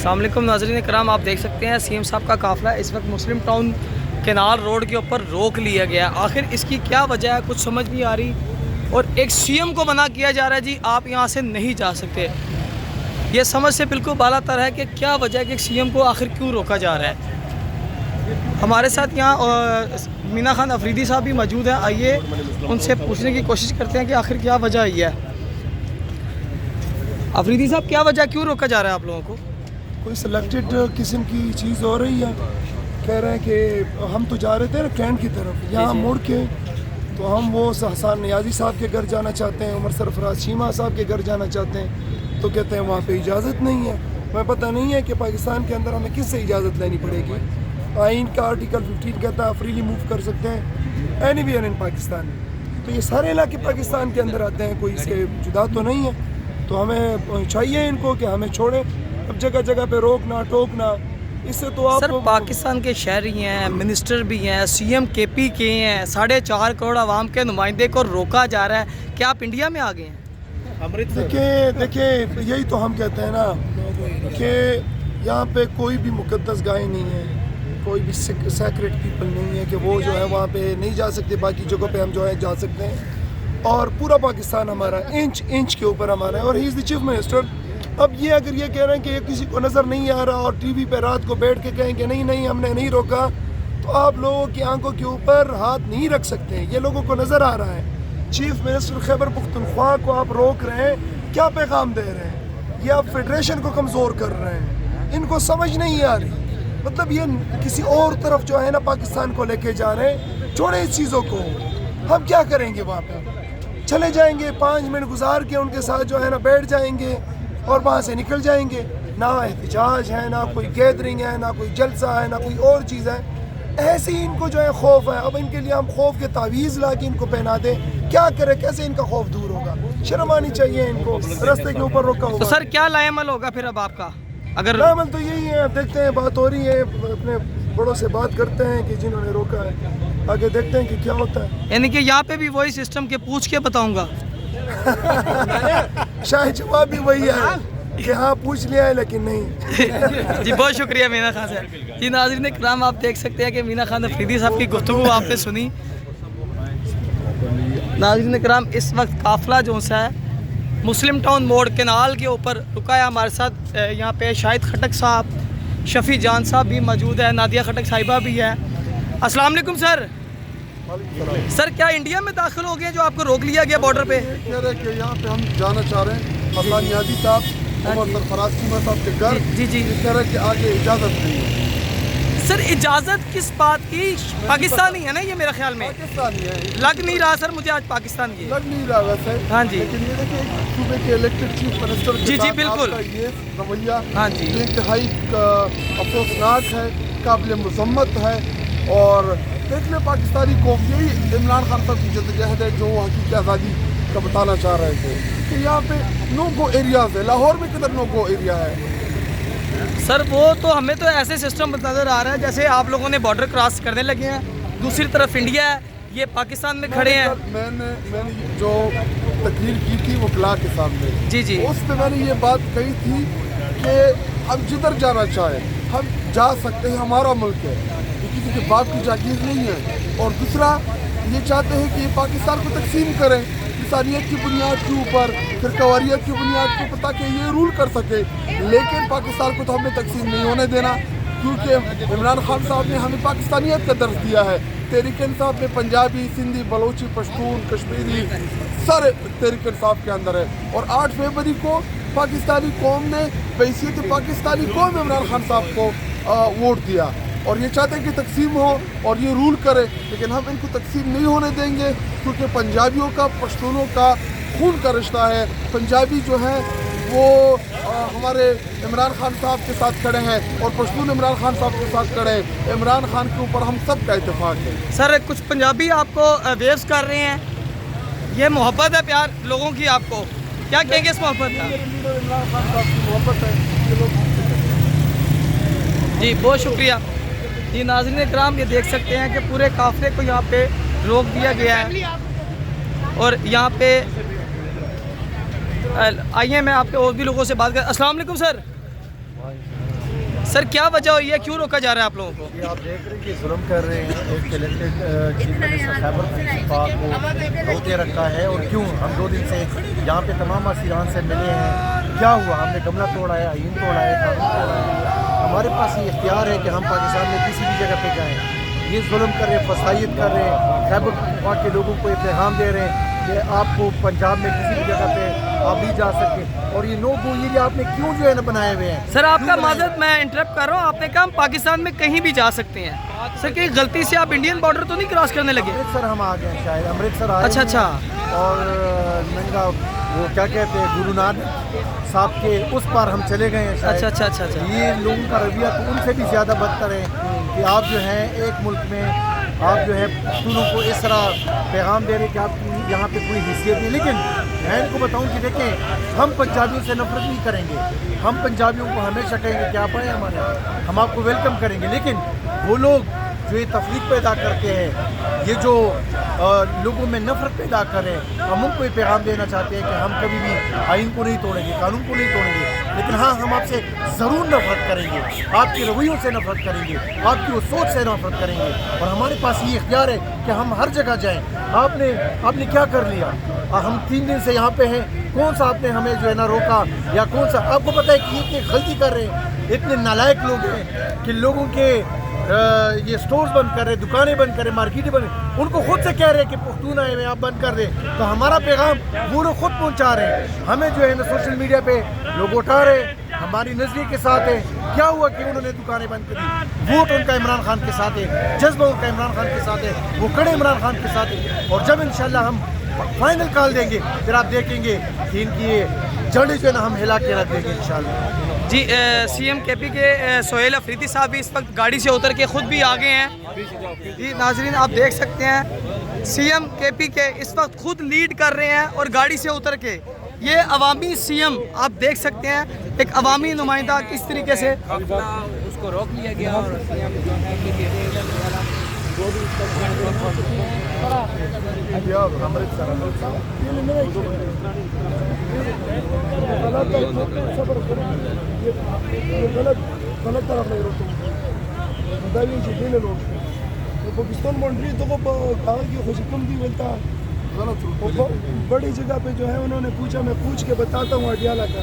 السلام علیکم ناظرین کرام، آپ دیکھ سکتے ہیں سی ایم صاحب کا قافلہ اس وقت مسلم ٹاؤن کینال روڈ کے اوپر روک لیا گیا ہے۔ آخر اس کی کیا وجہ ہے کچھ سمجھ نہیں آ رہی، اور ایک سی ایم کو منع کیا جا رہا ہے جی آپ یہاں سے نہیں جا سکتے۔ یہ سمجھ سے بالکل بالا تر ہے کہ کیا وجہ ہے کہ سی ایم کو آخر کیوں روکا جا رہا ہے۔ ہمارے ساتھ یہاں مینا خان افریدی صاحب بھی موجود ہیں، آئیے ان سے پوچھنے کی کوشش کرتے ہیں کہ آخر کیا وجہ آئی ہے۔ افریدی صاحب، کیا وجہ کیوں روکا جا رہا ہے آپ لوگوں کو؟ کوئی سلیکٹڈ قسم کی چیز ہو رہی ہے، کہہ رہے ہیں کہ ہم تو جا رہے تھے نا کینٹ کی طرف، یہاں مڑ کے تو ہم وہ حسان نیازی صاحب کے گھر جانا چاہتے ہیں، عمر سرفراز شیما صاحب کے گھر جانا چاہتے ہیں، تو کہتے ہیں وہاں پہ اجازت نہیں ہے۔ ہمیں پتہ نہیں ہے کہ پاکستان کے اندر ہمیں کس سے اجازت لینی پڑے گی۔ آئین کا آرٹیکل 15 کہتا ہے فریلی موو کر سکتے ہیں اینی ویئر ان پاکستان، تو یہ سارے علاقے پاکستان کے اندر آتے ہیں، کوئی اس سے جدا تو نہیں ہے، تو ہمیں چاہیے ان کو کہ ہمیں چھوڑیں۔ اب جگہ جگہ پہ روکنا ٹوکنا، اس سے تو آپ سر پاکستان کے شہری ہیں، منسٹر بھی ہیں، سی ایم کے پی کے ہیں، 4.5 کروڑ عوام کے نمائندے کو روکا جا رہا ہے۔ کیا آپ انڈیا میں آ گئے ہیں؟ دیکھیں یہی تو ہم کہتے ہیں نا کہ یہاں پہ کوئی بھی مقدس گائے نہیں ہے، کوئی بھی سیکریٹ پیپل نہیں ہے کہ وہ جو ہے وہاں پہ نہیں جا سکتے، باقی جگہوں پہ ہم جو ہے جا سکتے ہیں، اور پورا پاکستان ہمارا انچ انچ کے اوپر ہمارا ہے، اور ہی از دی چیف منسٹر۔ اب یہ اگر یہ کہہ رہے ہیں کہ یہ کسی کو نظر نہیں آ رہا اور ٹی وی پہ رات کو بیٹھ کے کہیں کہ نہیں ہم نے نہیں روکا، تو آپ لوگوں کی آنکھوں کے اوپر ہاتھ نہیں رکھ سکتے۔ یہ لوگوں کو نظر آ رہا ہے، چیف منسٹر خیبر پختونخوا کو آپ روک رہے ہیں، کیا پیغام دے رہے ہیں؟ یہ آپ فیڈریشن کو کمزور کر رہے ہیں، ان کو سمجھ نہیں آ رہی، مطلب یہ کسی اور طرف جو ہے نا پاکستان کو لے کے جا رہے ہیں۔ چھوڑیں اس چیزوں کو، ہم کیا کریں گے وہاں پہ؟ چلے جائیں گے 5 منٹ گزار کے ان کے ساتھ جو ہے نا بیٹھ جائیں گے اور وہاں سے نکل جائیں گے۔ نہ احتجاج ہے، نہ کوئی گیدرنگ ہے، نہ کوئی جلسہ ہے، نہ کوئی اور چیز ہے، ایسے ہی ان کو جو ہے خوف ہے۔ اب ان کے لیے ہم خوف کے تعویذ لا کے ان کو پہنا دیں، کیا کرے؟ کیسے ان کا خوف دور ہوگا؟ شرم آنی چاہیے ان کو، رستے کے اوپر روکا ہوگا۔ تو سر کیا لائے عمل ہوگا پھر اب آپ کا؟ اگر لائے عمل تو یہی ہے، دیکھتے ہیں، بات ہو رہی ہے، اپنے بڑوں سے بات کرتے ہیں کہ جنہوں نے روکا ہے، آگے دیکھتے ہیں کہ کیا ہوتا ہے۔ یعنی کہ یہاں پہ بھی وہی سسٹم کے پوچھ کے بتاؤں گا؟ شاید جواب بھی وہی ہے کہ ہاں پوچھ لیا ہے لیکن نہیں۔ جی بہت شکریہ مینا خان صاحب۔ جی ناظرین کرام، آپ دیکھ سکتے ہیں کہ مینا خان افریدی صاحب کی گفتگو آپ نے سنی۔ ناظرین کرام، اس وقت قافلہ جو سا ہے مسلم ٹاؤن موڑ کینال کے اوپر رکا ہے۔ ہمارے ساتھ یہاں پہ شاہد خٹک صاحب، شفیع جان صاحب بھی موجود ہے، نادیہ خٹک صاحبہ بھی ہے۔ السلام علیکم سر۔ سر کیا انڈیا میں داخل ہو گئے جو آپ کو روک لیا گیا بارڈر پہ؟ کہہ رہے کہ یہاں پہ ہم جانا چاہ رہے ہیں حسان نیازی صاحب، عمر سرفراز شیما صاحب کے گھر۔ جی یہ کہہ رہے کہ آگے اجازت نہیں ہے۔ سر اجازت کس بات کی؟ پاکستانی ہے نا یہ میرا خیال میں؟ پاکستانی ہے، لگ نہیں رہا سر مجھے آج پاکستان کی۔ لگ نہیں رہا ویسے، ہاں جی، لیکن یہ دیکھیں صوبے کے الیکٹڈ چیف منسٹر جی کے ساتھ بالکل آپ کا یہ رویہ ہاں جی یہ انتہائی افسوسناک ہے، قابل مذمت ہے۔ اور دیکھ لیں پاکستانی قوم، یہی عمران خان صاحب کی جدوجہد ہے جو وہ حقیقی آزادی کا بتانا چاہ رہے تھے کہ یہاں پہ نو گو ایریاز ہے۔ لاہور میں کدھر نو گو ایریا ہے؟ سر وہ تو ہمیں تو ایسے سسٹم نظر آ رہا ہے جیسے آپ لوگوں نے بارڈر کراس کرنے لگے ہیں، دوسری طرف انڈیا ہے، یہ پاکستان میں کھڑے ہیں۔ میں نے جو تقریر کی تھی وکلاء کے سامنے، جی جی، اس میں میں نے یہ بات کہی تھی کہ ہم جدھر جانا چاہیں ہم جا سکتے ہیں، ہمارا ملک ہے، یہ کسی کے باپ کی جاگیر نہیں ہے۔ اور دوسرا یہ چاہتے ہیں کہ یہ پاکستان کو تقسیم کریں انسانیت کی بنیاد کے اوپر، فرقواریت کی بنیاد کے اوپر، تاکہ یہ رول کر سکے۔ لیکن پاکستان کو تو ہم نے تقسیم نہیں ہونے دینا، کیونکہ عمران خان صاحب نے ہمیں پاکستانیت کا درس دیا ہے۔ تحریک انصاف میں پنجابی، سندھی، بلوچی، پشتون، کشمیری سارے تحریک انصاف کے اندر ہے، اور 8 فروری کو پاکستانی قوم نے بحیثیت پاکستانی قوم عمران خان صاحب کو ووٹ دیا، اور یہ چاہتے ہیں کہ تقسیم ہو اور یہ رول کرے، لیکن ہم ان کو تقسیم نہیں ہونے دیں گے، کیونکہ پنجابیوں کا، پشتونوں کا خون کا رشتہ ہے۔ پنجابی جو ہیں وہ ہمارے عمران خان صاحب کے ساتھ کھڑے ہیں، اور پشتون عمران خان صاحب کے ساتھ کھڑے ہیں۔ عمران خان کے اوپر ہم سب کا اتفاق ہے۔ سر کچھ پنجابی آپ کو ویوز کر رہے ہیں، یہ محبت ہے پیار لوگوں کی، آپ کو کیا کہیں گے اس محبت کا؟ عمران خان صاحب کی محبت ہے۔ جی بہت شکریہ۔ جی ناظرین کرام، یہ دیکھ سکتے ہیں کہ پورے قافلے کو یہاں پہ روک دیا گیا ہے، اور یہاں پہ آئیے میں آپ کے اور بھی لوگوں سے بات کر۔ السلام علیکم سر۔ سر کیا وجہ ہوئی ہے, کیوں روکا جا رہا ہے آپ لوگوں کو؟ یہ آپ دیکھ رہے ہیں کہ ظلم کر رہے ہیں. ایک elected chief minister Khyber Pakhtunkhwa کو روکے رکھا ہے. اور کیوں؟ ہم 2 دن سے یہاں پہ تمام اسیران سے ملے ہیں. کیا ہوا؟ ہم نے گملہ توڑا ہے, آئین توڑا ہے, قانون توڑا ہے. ہمارے پاس یہ اختیار ہے کہ ہم پاکستان میں کسی بھی جگہ پہ جائیں. یہ ظلم کر رہے ہیں, فسائیت کر رہے ہیں. خیبر پختونخوا کے لوگوں کو یہ پیغام دے رہے ہیں کہ آپ کو پنجاب میں کسی بھی جگہ پہ آپ نہیں جا سکتے. اور یہ نو گو یہ آپ نے کیوں جو ہے نا بنائے ہوئے ہیں. سر آپ کا معذرت, میں انٹرپٹ کر رہا ہوں, آپ نے کہا ہم پاکستان میں کہیں بھی جا سکتے ہیں. سر کہ غلطی سے آپ انڈین بارڈر تو نہیں کراس کرنے لگے؟ امرتسر ہم آ گئے ہیں, شاید امرتسر آئے. اچھا. اور ننگا وہ کیا کہتے ہیں گرو نانک صاحب کے اس پر ہم چلے گئے ہیں شاید. اچھا. یہ لوگوں کا رویہ تو ان سے بھی زیادہ بدتر ہے کہ آپ جو ہیں ایک ملک میں آپ جو ہے پختونوں کو اس طرح پیغام دے رہے ہیں کہ آپ کی یہاں پہ کوئی حیثیت نہیں. لیکن میں ان کو بتاؤں کہ دیکھیں, ہم پنجابیوں سے نفرت نہیں کریں گے. ہم پنجابیوں کو ہمیشہ کہیں گے کہ آپ آئیں ہمارے یہاں, ہم آپ کو ویلکم کریں گے. لیکن وہ لوگ جو یہ تفریق پیدا کرتے ہیں, یہ جو لوگوں میں نفرت پیدا کر رہے ہیں, ہم ان کو یہ پیغام دینا چاہتے ہیں کہ ہم کبھی بھی آئین کو نہیں توڑیں گے, قانون کو نہیں توڑیں گے. لیکن ہاں, ہم آپ سے ضرور نفرت کریں گے, آپ کے رویوں سے نفرت کریں گے, آپ کی وہ سوچ سے نفرت کریں گے. اور ہمارے پاس یہ اختیار ہے کہ ہم ہر جگہ جائیں. آپ نے کیا کر لیا؟ ہم 3 دن سے یہاں پہ ہیں, کون سا آپ نے ہمیں جو ہے نا روکا, یا کون سا آپ کو پتہ ہے کہ یہ غلطی کر رہے ہیں. اتنے نالائق لوگ ہیں کہ لوگوں کے یہ سٹورز بند کر رہے, دکانیں بند کر رہے, مارکیٹیں بند, ان کو خود سے کہہ رہے ہیں کہ پختون آئے ہوئے آپ بند کر دیں. تو ہمارا پیغام وہ لوگ خود پہنچا رہے ہیں. ہمیں جو ہے نا سوشل میڈیا پہ لوگ اٹھا رہے ہیں, ہماری نظریے کے ساتھ ہے. کیا ہوا کہ انہوں نے دکانیں بند کری؟ ووٹ ان کا عمران خان کے ساتھ ہے, جذبہ ان کا عمران خان کے ساتھ ہے, وہ کڑے عمران خان کے ساتھ ہے. اور جب انشاءاللہ ہم فائنل کال دیں گے, پھر آپ دیکھیں گے کہ ان کی جڑیں جو ہے نا ہم ہلا کے رکھ دیں گے انشاءاللہ. جی سی ایم کے پی کے سہیل افریدی صاحب بھی اس وقت گاڑی سے اتر کے خود بھی آگے ہیں. جی ناظرین آپ دیکھ سکتے ہیں, سی ایم کے پی کے اس وقت خود لیڈ کر رہے ہیں اور گاڑی سے اتر کے. یہ عوامی سی ایم آپ دیکھ سکتے ہیں, ایک عوامی نمائندہ کس طریقے سے اس کو روک لیا گیا. اور غلط طرف نہیں روکتے پاکستان بانڈری تو کہا کہ خوشی کم بھی ملتا غلط. بڑی جگہ پہ جو ہے انہوں نے پوچھا, میں پوچھ کے بتاتا ہوں اڈیالہ کا.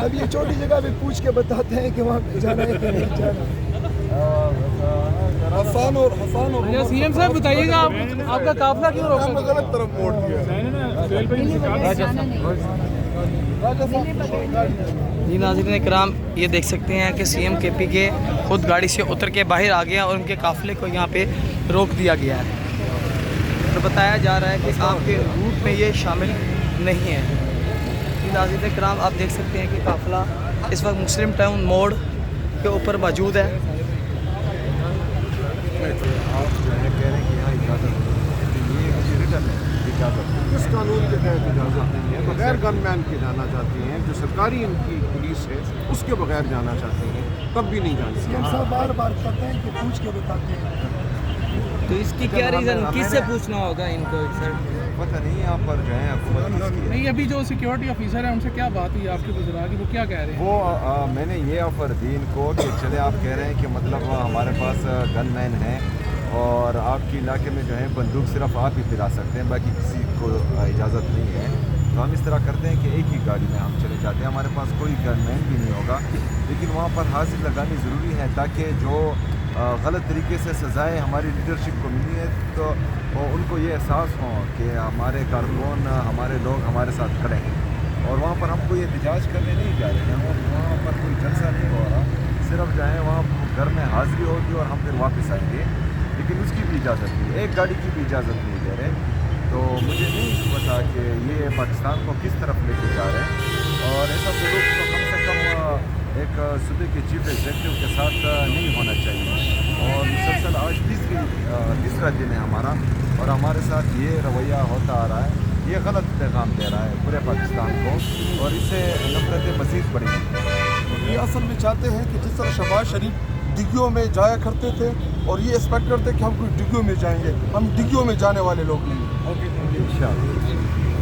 اب یہ چھوٹی جگہ پہ پوچھ کے بتاتے ہیں کہ وہاں پہ جانا ہے کہ نہیں جانا. حسان اور سی ایم صاحب بتائیے گا آپ کا قافلہ کیوں روکا؟ غلط طرف موڑ دیا. جی ناظرین کرام یہ دیکھ سکتے ہیں کہ سی ایم کے پی کے خود گاڑی سے اتر کے باہر آ گیا اور ان کے قافلے کو یہاں پہ روک دیا گیا ہے. اور بتایا جا رہا ہے کہ آپ کے روٹ میں یہ شامل نہیں ہے. جی ناظرین کرام آپ دیکھ سکتے ہیں کہ قافلہ اس وقت مسلم ٹاؤن موڑ کے اوپر موجود ہے. آپ جو ہے کہہ رہے ہیں کہ یہاں اجازت یہ مجھے ریٹرن ہے اجازت کس قانون کے تحت اجازت نہیں ہے. بغیر گن مین کے جانا چاہتے ہیں, جو سرکاری ان کی پولیس ہے اس کے بغیر جانا چاہتے ہیں, تب بھی نہیں جانا. سی ایم صاحب بار بار کہتے ہیں کہ پوچھ کے بتاتے ہیں. تو اس کی کیا ریزن, کس سے پوچھنا ہوگا ان کو سر؟ پتہ نہیں یہاں پر جو ہے حکومت نہیں. ابھی جو سیکیورٹی آفیسر ہیں ان سے کیا بات ہوئی آپ کے بزرگاں کی, وہ کیا کہہ رہے ہیں؟ وہ میں نے یہ آفر دی ان کو کہ چلے آپ کہہ رہے ہیں کہ مطلب ہمارے پاس گن مین ہیں اور آپ کے علاقے میں جو ہے بندوق صرف آپ ہی پلا سکتے ہیں, باقی کسی کو اجازت نہیں ہے. تو ہم اس طرح کرتے ہیں کہ ایک ہی گاڑی میں ہم چلے جاتے ہیں, ہمارے پاس کوئی گن مین بھی نہیں ہوگا. لیکن وہاں پر حاضر لگانی ضروری ہے تاکہ جو غلط طریقے سے سزائیں ہماری لیڈرشپ کو ملی ہے تو ان کو یہ احساس ہو کہ ہمارے کارکن ہمارے لوگ ہمارے ساتھ کھڑے ہیں. اور وہاں پر ہم کوئی احتجاج کرنے نہیں جا رہے ہیں, وہاں پر کوئی جلسہ نہیں ہو رہا, صرف جو ہے وہاں گھر میں حاضری ہوگی اور ہم پھر واپس آئیں گے. لیکن اس کی بھی اجازت نہیں, ایک گاڑی کی بھی اجازت نہیں دے رہے. تو مجھے نہیں پتا کہ یہ پاکستان کو کس طرف لے کے جا رہے ہیں. اور ایسا سلوک تو کم سے کم ایک صوبے کے چیف ایگزیکٹو کے ساتھ نہیں ہونا چاہیے. اور مسلسل آج تیسرا دن ہے ہمارا, اور ہمارے ساتھ یہ رویہ ہوتا آ رہا ہے. یہ غلط پیغام دے رہا ہے پورے پاکستان کو, اور اس سے نفرتیں مزید بڑھیں گی. یہ اصل میں چاہتے ہیں کہ جس طرح شہباز شریف ڈگیوں میں جایا کرتے تھے اور یہ ایکسپیکٹ کرتے کہ ہم کوئی ڈگیوں میں جائیں گے, ہم ڈگیوں میں جانے والے لوگ نہیں. انشاءاللہ.